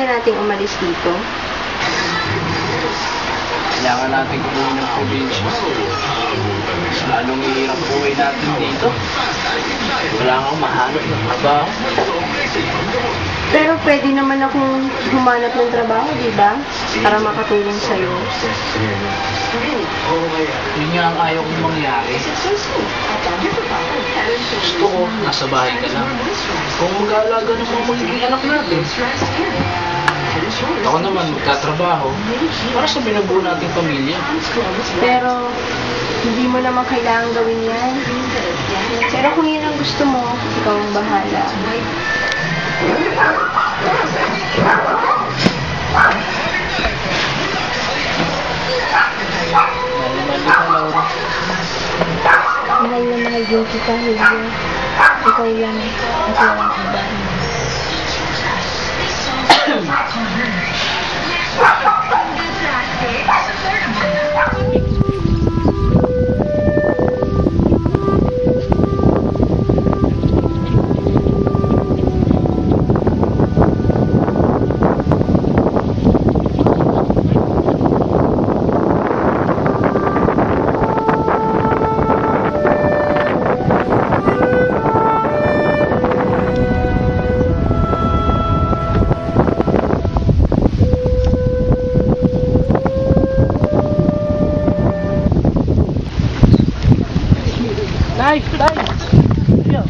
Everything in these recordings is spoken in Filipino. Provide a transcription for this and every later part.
talaga nating umalis dito? Kailangan natin kumuhin ng probinsya. Lalong hirap buhay natin dito. Wala kang mahanap ng trabaho. Pero pwede naman akong humanap ng trabaho, di ba? Para makatulong sa'yo. Yun nga ang ayaw kong mangyari. Gusto ko, nasa bahay ka lang. Kung mag-aalaga ng mga magiging anak natin. Ako naman magtatrabaho para sa binubuo nating pamilya. Pero hindi mo naman kailangan gawin yan. Pero kung yun ang gusto mo, ikaw ang bahala. Mahal na mahal din kita, Julio. Ikaw lang at walang iba. Tay! Tay! Siya!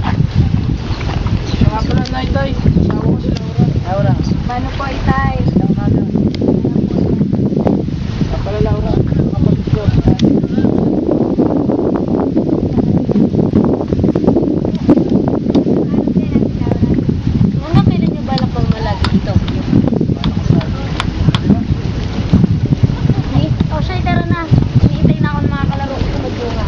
Siya nga pala, Nay, Tay. Sawa ko si Laura. Laura. Paano po, Itay? Siya pala, Laura. Kapatid ko. Ano kailan niyo balak pang malagi dito? O siya, tara na. Hinihintay na ako ng mga kalaro ko magbunga.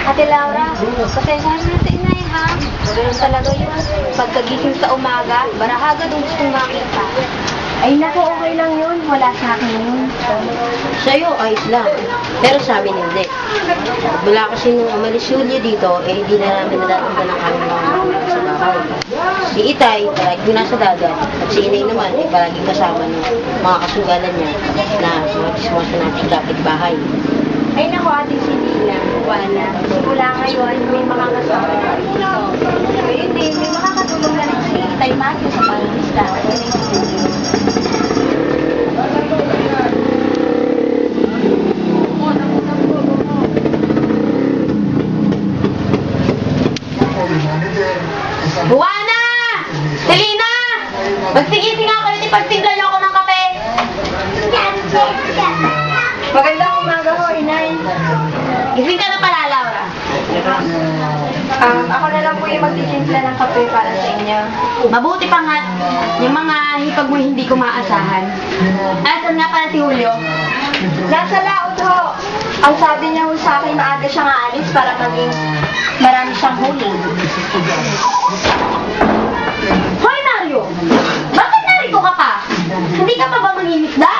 Ate Laura, pasensyahan mo na sa inay, ha? Ganun talaga yun. Pagkagising sa umaga, barahaga doon gustong makita. Ay, naku, okay lang yun. Wala sa akin yun. Sa'yo, ayos lang. Pero sa amin, hindi. Wala kasi nung umalis Julio dito, hindi na namin nadatumban ng aming mga magulang sa bahay. Si Itay, palagi nasa dagat. At si Inay naman, palagi kasama ng mga kasugalan niya na mga chismoso nating kapitbahay. Ay, naku, ate Silina. Wala. Mula ngayon, may makakasama na dito. Ngayon din, may makakatulong na rin si Itay Matthew sa panlista. Buwana! Selina! Magsigising nga ako ulit ipagtimpla niyo ako ng kape! Magandang umaga ho, Inay. Gising ka na pala, Laura. Ako na lang po yung magtitimpla ng kape para sa inyo. Mabuti pa nga, yung mga hipag mo hindi ko maasahan. Asan nga pala si Julio? Nasa laot ho. Ang sabi niya ho sa akin, maaga siyang aalis para maging marami siyang huli. Hoy, Mario! Bakit narito ka pa? Hindi ka pa ba mangingisda?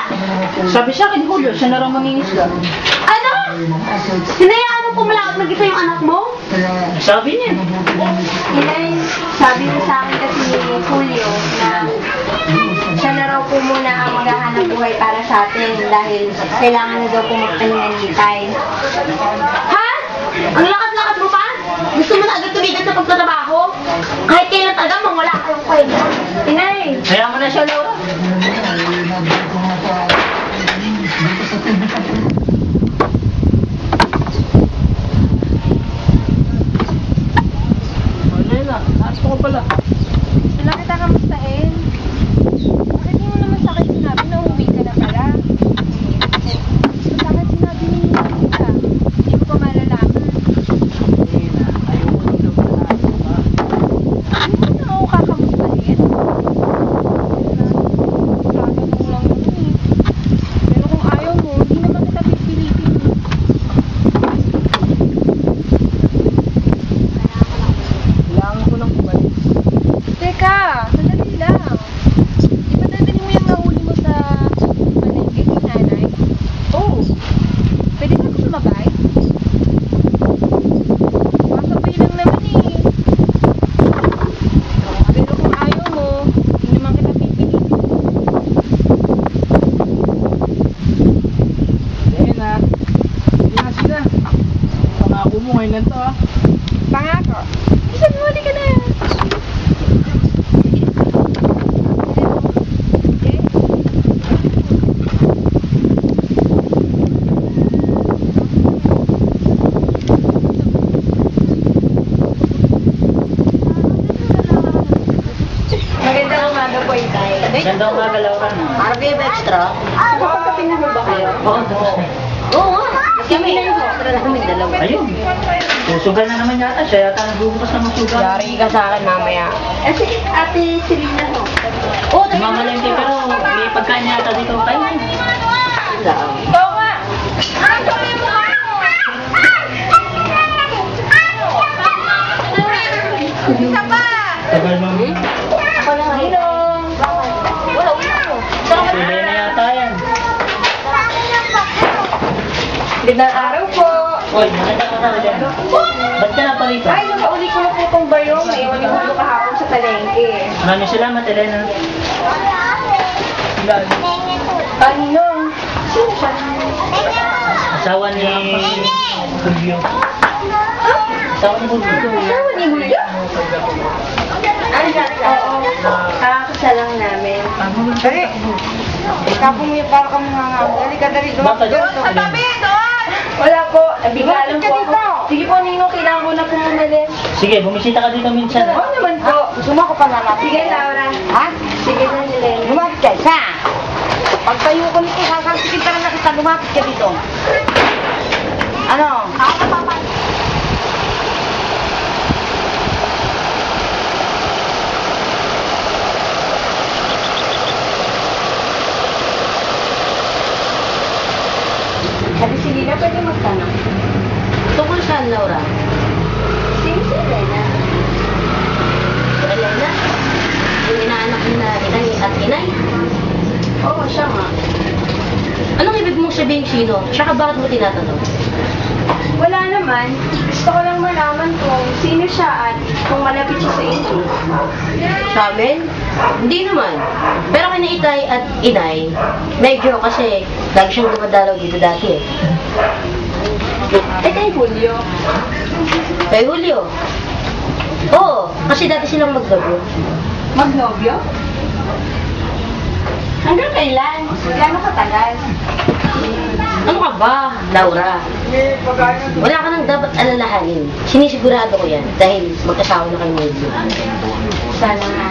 Sabi sa akin, Julio, siya na raw mangingisda. Ano? Hinayaan mo pumalaot mag-isa yung anak mo? Sabi niya. Inay, sabi niya sa akin kasi ni Julio na siya na raw po muna ang maghahanap buhay para sa atin dahil kailangan na daw po magpahinga ni Itay. Ha? Ang lakas-lakas mo pa? Gusto mo na agad tumigan sa pagtatrabaho? Kahit kailan tagamang wala kayong kwenta. Inay! Kaya mo na siya, Laura. Wala na. Nasa ko pala. Wala kita kamustahin. Bakit mo naman sa akin sinabi na umuwi ka na pala? Sa akin sinabi ni Nita. Hindi ko pa malalaman. Ayoko na daw. Hindi mo na ako kakamustahin. Sabi mo lang yun eh. Pero kung ayaw mo, hindi naman kita pipilitin. Kailangan ko lang bumalik. Teka! mo ngayon na to, ah. Pangako. Isang muli ka na. Magandang umaga po, Itay. Ganda umaga, Laura. RB extra? Kapagkapin na ba kayo? Oo nga. Kami extra namin dalawa. Ayun. Susugal na naman yata. Siya yata nagbubukas ng masugal. Yari ka sa akin mamaya. Eh, sige, ate Selena, no? Oo, dali Mamalengke pero may pagkain yata dito kayo. Oo nga. Isa pa! Tagal mo. Ako na nga. Wala. Pwede na yata yan. Gandang araw po. Uy, nakita ka na dyan. Ba't ka na pa rito? Ay, nakauli ko na po itong bayong. Naiwan yung ulo kahapon sa palengke. Maraming salamat, Elena. Ano? Sino siya? Asawa ni Julio. Asawa ni Julio. Asawa ni Julio? Ano siya? Oo. Kakakasalang namin. Dali. Kapong mo yung para kang mga dali ka dali doon. Bakit? Sa tabi, doon! Wala po. Bigla lang po ako. Sige po, Nino. Kailangan ko na po umalis. Sige, bumisita ka dito minsan. Oo naman po. Sumako pa naman. Sige, Laura. Ha? Sige na, Nilene. Lumapit ka, isa. Pag tayo ko nito, sasalsikin ka na kita. Lumapit ka dito. Ano? Sabi si Lina, pwede magtanong. Tungkol saan, Laura? Sino si Elena? Elena? Yung inaanak ni na inay at inay? Oo, siya nga. Anong ibig mong sabihin sino? Tsaka bakit mo tinatanong? Wala naman. Gusto ko lang malaman kung sino siya at kung malapit siya sa inyo. Sa amin? Hindi naman. Pero kina itay at inay, medyo kasi lagi siyang dumadalaw dito dati eh. Eh, kay Julio. Kay Julio? Oo, kasi dati silang maglabo. Magnobyo? Hanggang kailan? Gano'ng katagal? Ano ka ba, Laura? Wala ka nang dapat alalahanin. Sinisigurado ko yan dahil magkasawa na kayo ngayon. Sana nga.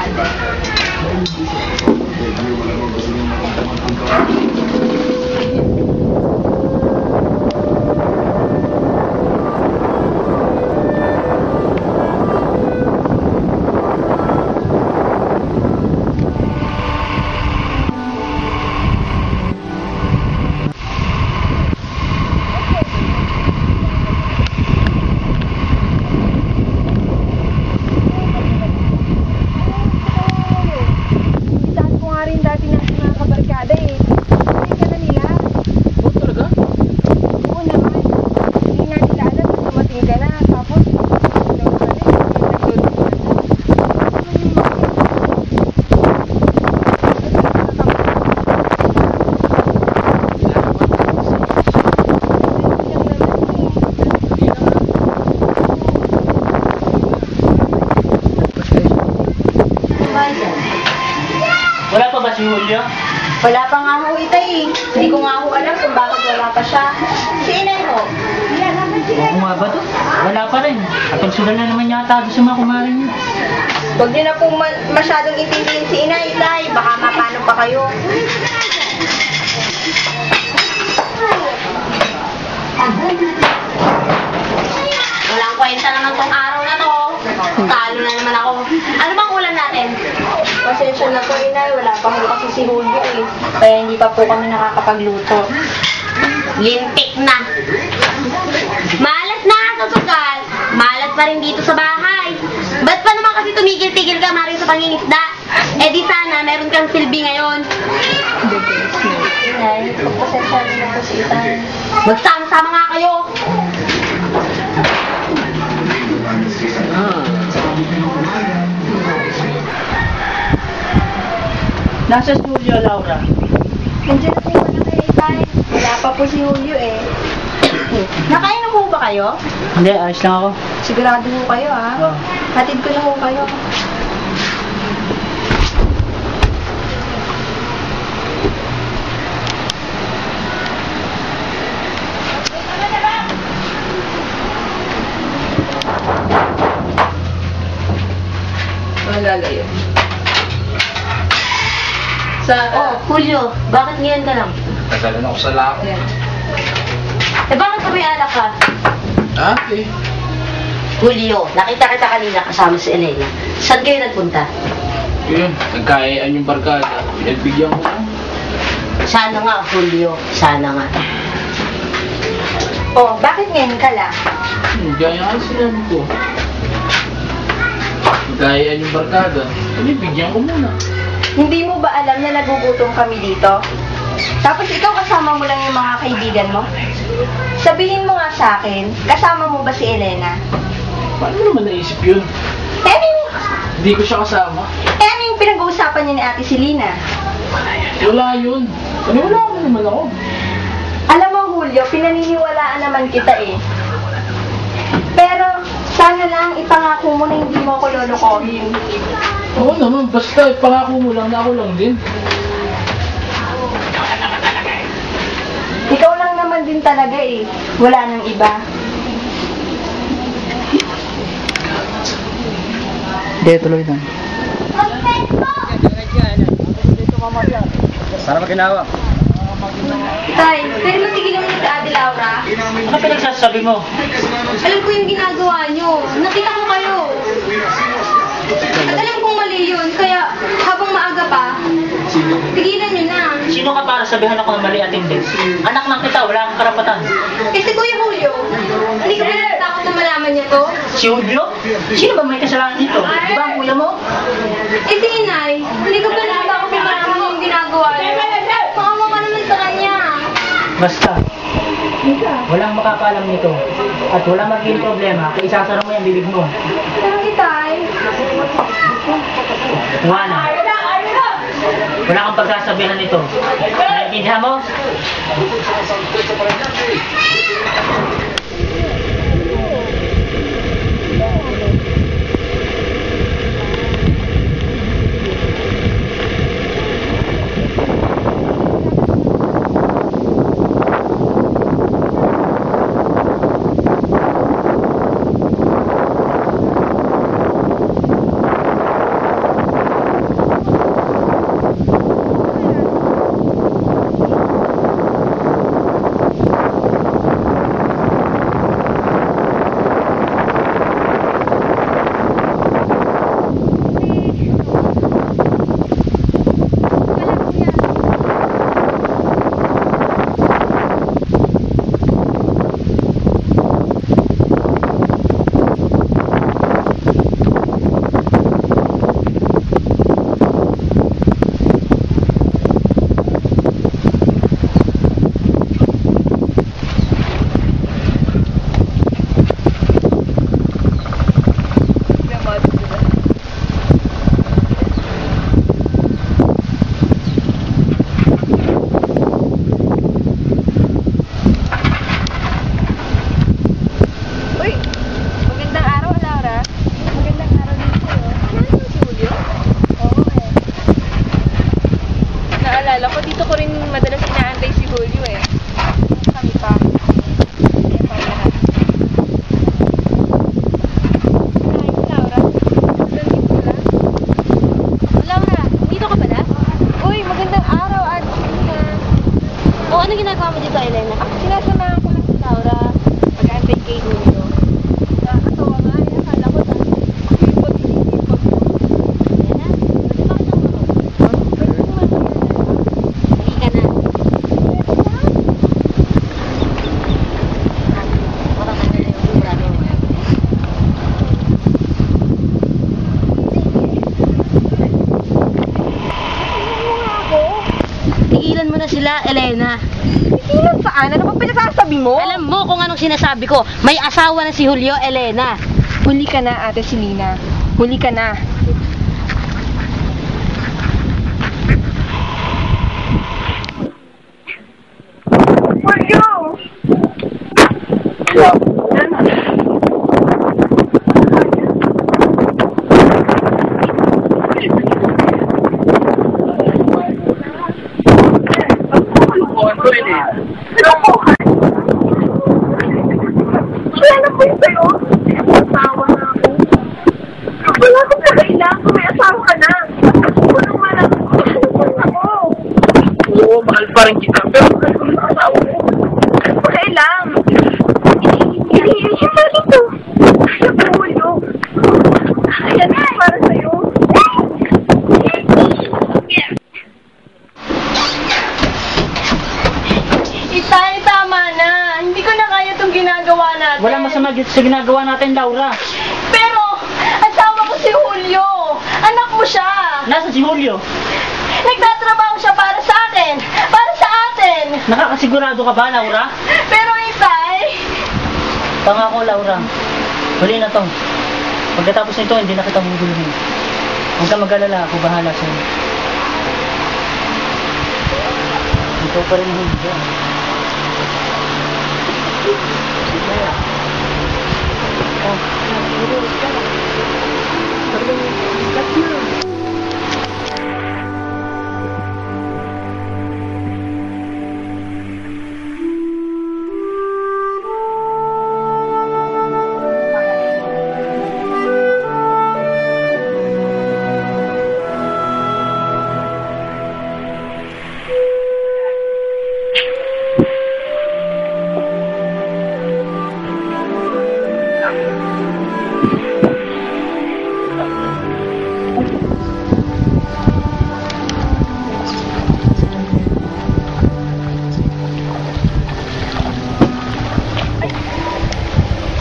Wala pa ba si Julio? Wala pa nga ho itay. Hindi ko nga ho alam kung bakit wala pa siya. Si inay ho. Oo nga ba to? Wala pa rin. At pagsugal na naman yata sa mga kumarin niya. Huwag niyo na po masyadong intindihin si inay, itay. Baka mapano pa kayo. Walang kwenta naman tong araw na to. Talo na naman ako. Ano bang ulam natin? Pasensya na po, inay. Wala pa ho kasi si Julio eh. Kaya hindi pa po kami nakakapagluto. Lintik na. Malas na, susugal. Malas pa rin dito sa bahay. Ba't pa naman kasi tumigil-tigil ka maring sa pangingisda? Eh di sana, meron kang silbi ngayon. Inay, pasensya na po si itay. Magsama-sama nga kayo. Nasa studio, Laura. Nandiyan na po yung anak kay itay. Wala pa po si Julio eh. Nakain na po ba kayo? Hindi, ayos lang ako. Sigurado po kayo, ha? Oh. Hatid ko na po kayo. Malalayo. Oh, Julio, bakit ngayon ka lang? Tagalan ako sa lako. Eh, bakit kami alak ka? Ate. Julio, nakita kita kanina kasama si Elena. Saan kayo nagpunta? Yun, nagkayaan yung barkada. Pinagbigyan ko lang. Sana nga, Julio. Sana nga. Oh, bakit ngayon ka lang? Gaya nga sinabi ko. Nagkayaan yung barkada. Pinibigyan ko muna. Hindi mo ba alam na nagugutom kami dito? Tapos ikaw kasama mo lang yung mga kaibigan mo? Sabihin mo nga sa akin, kasama mo ba si Elena? Paano naman naisip yun? Hindi ko siya kasama. Ano yung pinag-uusapan niya ni Ate Selena? Wala yun. Wala mo naman ako. Alam mo, Julio, pinaniniwalaan naman kita eh. Pero, sana lang ipangako mo na hindi mo ako lolokohin. Oo naman, basta pangako mo lang na ako lang din. Ikaw lang naman din talaga eh. Wala nang iba. Hindi, tuloy lang. Sana ba ginawa? Tay, pero matigil naman si Ate Laura. Ano pinagsasabi mo? Alam ko yung ginagawa nyo. Nakita ko kayo. At alam kong mali yun. Kaya habang maaga pa, tigilan nyo na. Sino ka para sabihan ako ng mali at hindi? Anak ng kita, wala kang karapatan. Eh si Kuya Julio, hindi ka ba natakot na malaman niya to? Si Julio? Sino ba may kasalanan dito? Di ba ang kuya mo? Eh si Inay, hindi ka ba natakot na malaman niya yung ginagawa niyo? Makawa ka naman sa kanya. Basta, walang makakaalam nito. At walang magiging problema kung isasara mo yung bibig mo. Pero Tay, Juana, wala kang pagsasabihan nito. Naiintindihan mo? naalala ko, dito ko rin madalas inaantay si Julio eh. Kami pa. Kaya pa lahat. Ay, Laura. Nandito lang. Laura, dito ka pala? Uy, magandang araw at O, ano ginagawa mo dito, Elena? sinasamahan ko lang si Laura. Mag-aantay kay Julio. Nakakatawa nga, akala ko na. Yung pag-iisip ko. Elena, bakit ang gulo? Halika na. Parang ano na yung brado mo. Tigilan mo na sila, Elena. Tigilan saan? Ano bang pinasasabi mo? Alam mo kung anong sinasabi ko. May asawa na si Julio, Elena. Huli ka na, Ate Selena. Huli ka na. Julio! masama sa ginagawa natin, Laura? Pero, asawa ko si Julio. Anak mo siya. Nasa si Julio? Nagtatrabaho siya para sa akin. Para sa atin. Nakakasigurado ka ba, Laura? Pero Itay, Pangako, Laura. Huli na to. Pagkatapos nito, hindi na kita huguluhin. Huwag ka mag-alala, ako bahala sa'yo. Ikaw pa rin Julio.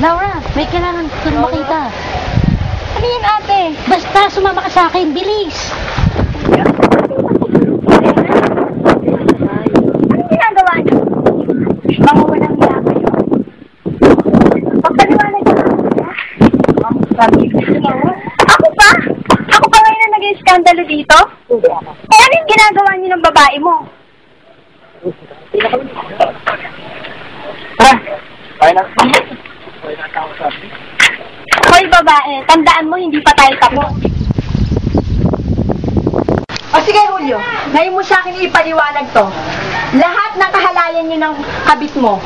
Laura, may kailangan ko makita. ano yan ate? Basta sumama ka sa akin, bilis! Anong ginagawa niyo? Mga walang hiya kayo. Pagpaliwanag niyo Ako pa? Ako pa ngayon na nag-iskandalo dito? Eh ano yung ginagawa niyo ng babae mo? Hoy babae, tandaan mo hindi pa tayo tapos. O sige Julio, ngayon mo sa akin ipaliwanag to. Lahat ng kahalayan niyo ng kabit mo.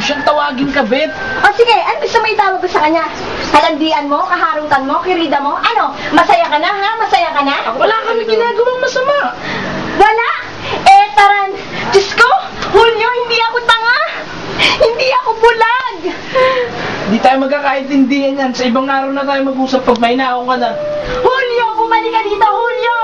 Siyang tawagin kabit. O sige, ano gusto mo itawag ko sa kanya? Kalandian mo, kaharutan mo, kirida mo? Ano, masaya ka na ha? Masaya ka na? Wala kami ginagawang masama. Wala? Eh, taran. Diyos ko, Julio, hindi ako tanga. Hindi ako bulag. Di tayo magkakaintindihan yan. Sa ibang araw na tayo mag-usap pag may naong ka na. Julio, bumalik ka dito, Julio!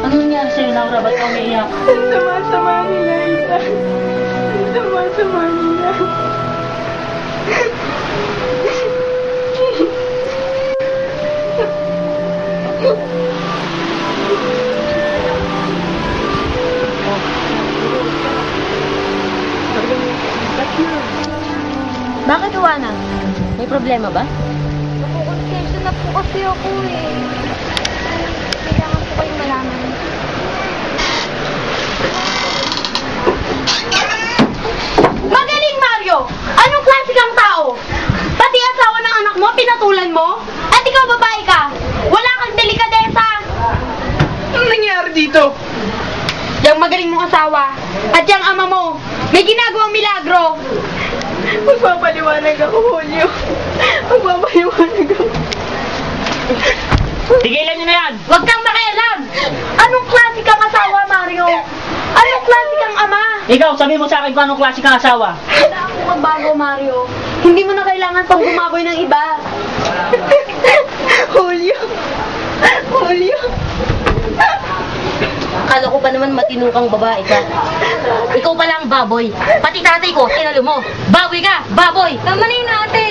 Ano nangyari sa'yo, Laura? Ba't ka umiiyak? Ang sama-sama nila, Ita. Ang sama-sama nila. Bakit, Juana? May problema ba? Naku-confession na po kasi ako eh. Kailangan po kayong malaman. Magaling, Mario! Anong klase kang tao? Pati asawa ng anak mo, pinatulan mo? At ikaw babae ka? Wala kang delikadesa! Ano nangyari dito? Yang magaling mong asawa at yang ama mo, may ginagawang milagro. Magpapaliwanag ako, Julio. Magpapaliwanag ako. Tigilan niyo na yan! Huwag kang makialam! Anong klase kang asawa, Mario? Anong klase kang ama? Ikaw, sabi mo sa akin kung anong klase kang asawa. Wala akong magbago, Mario. Hindi mo na kailangan pang bumaboy ng iba. Julio. Julio. Akala ko pa naman matino kang babae ka. Ikaw pa lang baboy. Pati tatay ko, tinalo mo. Baboy ka, baboy! Tama na yun, ate.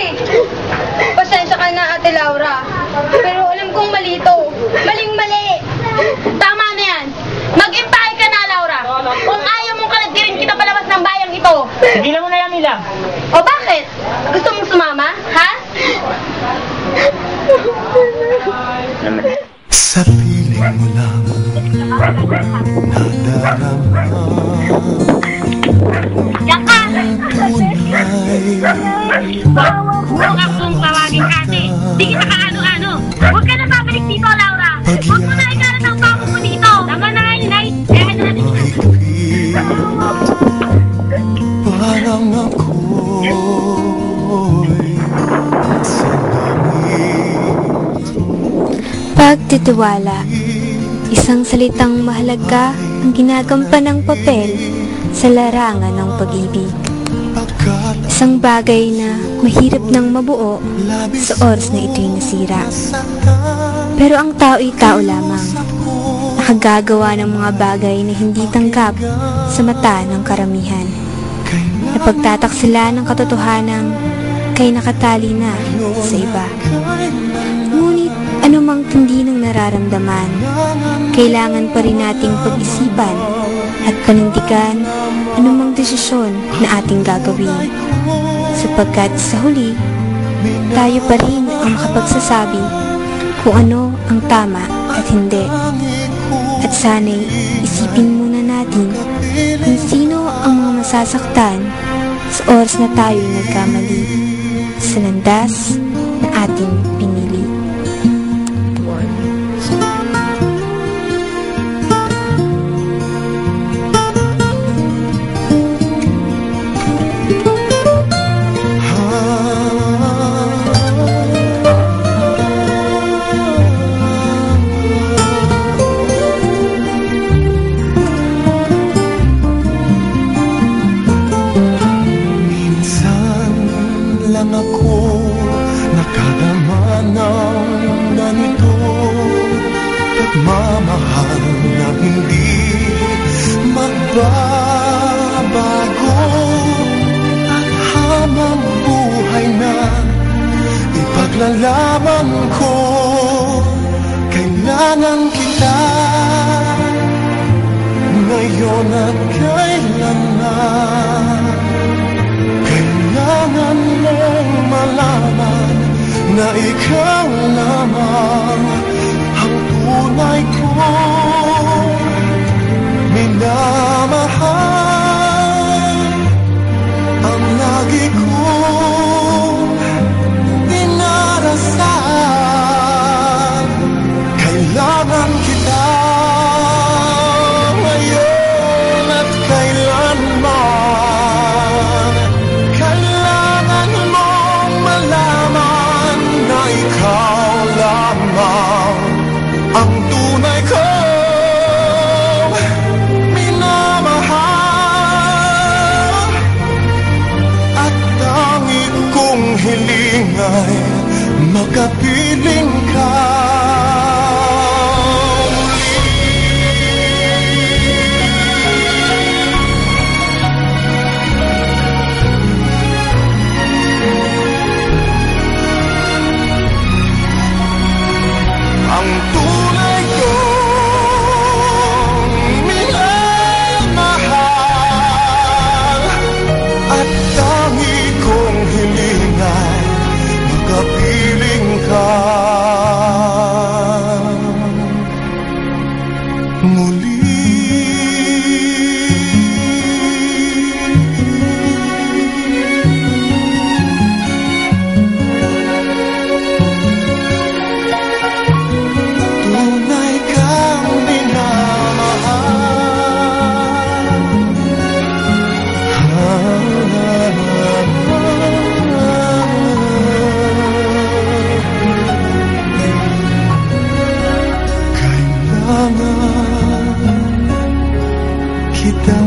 Pasensya ka na, ate Laura. Pero alam kong mali ito. Maling-mali. Tama na yan. Mag-impake ka na, Laura. Kung ayaw mong kalagdirin kita palabas ng bayang ito. Tigilan mo na yan, Mila. O bakit? Gusto mong sumama? Ha? Sa piling mo lang nadarama Yan ka! Huwag akong tawagin kasi. Di kita kaano-ano. Huwag ka na babalik dito, Laura. Huwag mo na ikalat ang bako mo dito. Tama na nga yun, ay. Kaya na natin ito. parang ako'y sa langit. Pagtitiwala, isang salitang mahalaga ang ginagampan ng papel sa larangan ng pag-ibig. Isang bagay na mahirap nang mabuo sa oras na ito'y nasira. Pero ang tao'y tao lamang, nakagagawa ng mga bagay na hindi tanggap sa mata ng karamihan. Napagtatak sila ng katotohanan kay nakatali na sa iba. Ngunit anumang tindi ng nararamdaman, kailangan pa rin nating pag-isipan at panindigan anumang desisyon na ating gagawin. Sapagkat sa huli, tayo pa rin ang makapagsasabi kung ano ang tama at hindi. At sana'y isipin muna natin kung sino ang mga masasaktan sa oras na tayo'y nagkamali sa landas na ating pinili. Ako nakadama ng ganito, pagmamahal na hindi magbabago, at habang buhay na ipaglalaban ko, kailangan kita ngayon at kailanman. Kailangan mong malaman na ikaw lamang ang tunay kong minamahal, ang lagi kong dinarasal. Kailangan kita ngayon at kailanman. Ikaw lamang ang tunay kong minamahal, at tanging kong hiling ay makapiling ka. Ang tunay kong minamahal, at tangi kong hiling ay makapiling ka muli. Kailangan kita.